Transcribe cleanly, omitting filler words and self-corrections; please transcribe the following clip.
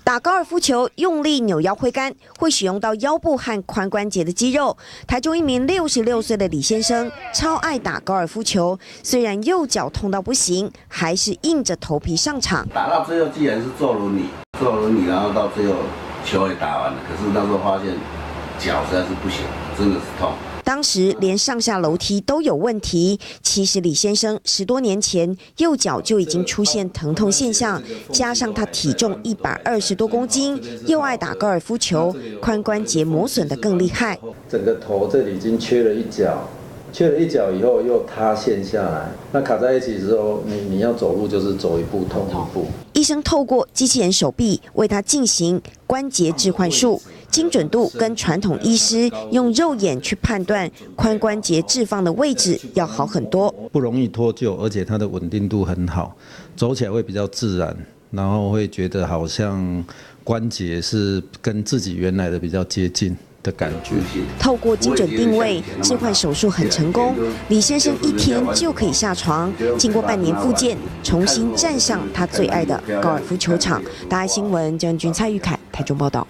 打高尔夫球用力扭腰挥杆，会使用到腰部和髋关节的肌肉。台中一名66岁的李先生超爱打高尔夫球，虽然右脚痛到不行，还是硬着头皮上场。打到最后既然是坐轮椅，然后到最后球也打完了，可是那时候发现脚实在是不行，真的是痛。当时连上下楼梯都有问题。其实李先生10多年前右脚就已经出现疼痛现象，加上他体重120多公斤，又爱打高尔夫球，髋关节磨损得更厉害。整个头这里已经缺了一角。缺了一角以后又塌陷下来，那卡在一起之后，你要走路就是走一步痛一步。医生透过机器人手臂为他进行关节置换术，精准度跟传统医师用肉眼去判断髋关节置放的位置要好很多，不容易脱臼，而且它的稳定度很好，走起来会比较自然，然后会觉得好像关节是跟自己原来的比较接近的感觉。透过精准定位，置换手术很成功。李先生1天就可以下床，经过半年复健，重新站上他最爱的高尔夫球场。大爱新闻郑君蔡玉凯台中报道。